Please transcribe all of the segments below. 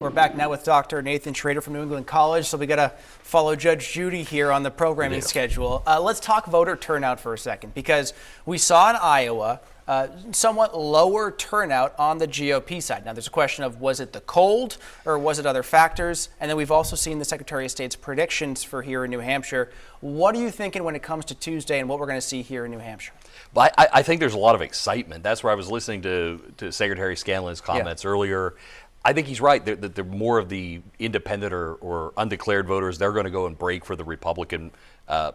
We're back now with Dr. Nathan Schrader from New England College, so we got to follow Judge Judy here on the programming schedule. Let's talk voter turnout for a second, because we saw in Iowa somewhat lower turnout on the GOP side. Now, there's a question of, was it the cold or was it other factors? And then we've also seen the Secretary of State's predictions for here in New Hampshire. What are you thinking when it comes to Tuesday and what we're going to see here in New Hampshire? Well, I think there's a lot of excitement. That's where I was listening to Secretary Scanlon's comments earlier. I think he's right. They're more of the independent or undeclared voters. They're going to go and break for the Republican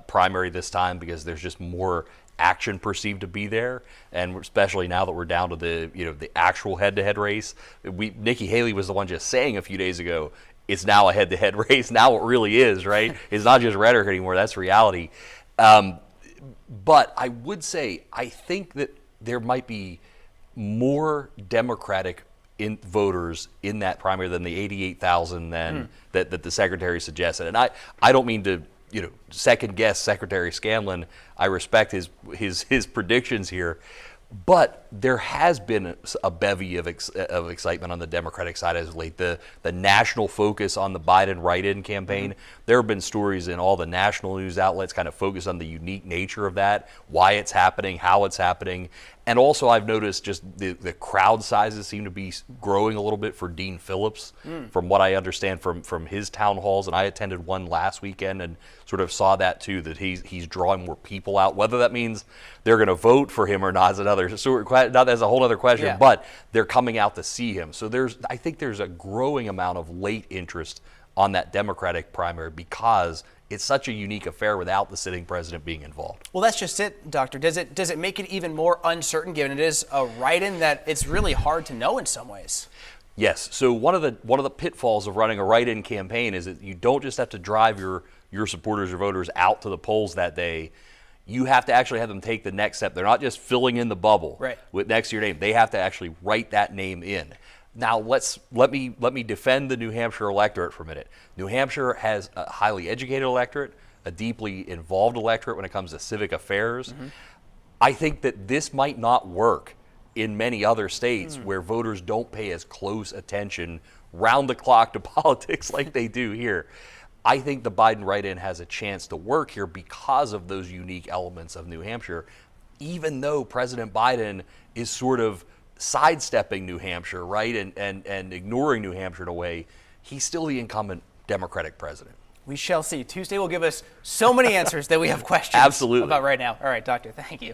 primary this time because there's just more action perceived to be there, and especially now that we're down to the actual head-to-head race. Nikki Haley was the one just saying a few days ago, it's now a head-to-head race. Now it really is, right? It's not just rhetoric anymore. That's reality. But I would say I think that there might be more Democratic voters in that primary than the 88,000 that the secretary suggested. And I don't mean to second guess Secretary Scanlon. I respect his predictions here, but there has been a bevy of excitement on the Democratic side as of late. The national focus on the Biden write-in campaign. There have been stories in all the national news outlets kind of focus on the unique nature of that, why it's happening, how it's happening. And also I've noticed just the crowd sizes seem to be growing a little bit for Dean Phillips, from what I understand from his town halls. And I attended one last weekend and sort of saw that too, that he's drawing more people out. Whether that means they're going to vote for him or not is another, that's a whole other question, but they're coming out to see him. So I think there's a growing amount of late interest on that Democratic primary because it's such a unique affair without the sitting president being involved. Well, that's just it, Doctor. Does it make it even more uncertain, given it is a write-in, that it's really hard to know in some ways? Yes. So one of the pitfalls of running a write-in campaign is that you don't just have to drive your supporters or voters out to the polls that day. You have to actually have them take the next step. They're not just filling in the bubble with next to your name. They have to actually write that name in. Now let me defend the New Hampshire electorate for a minute. New Hampshire has a highly educated electorate, a deeply involved electorate when it comes to civic affairs. I think that this might not work in many other states where voters don't pay as close attention round the clock to politics like they do here. I think the Biden write-in has a chance to work here because of those unique elements of New Hampshire, even though President Biden is sort of sidestepping New Hampshire, right, and ignoring New Hampshire in a way. He's still the incumbent Democratic president. We shall see. Tuesday will give us so many answers that we have questions Absolutely. about right now. All right, Doctor, thank you.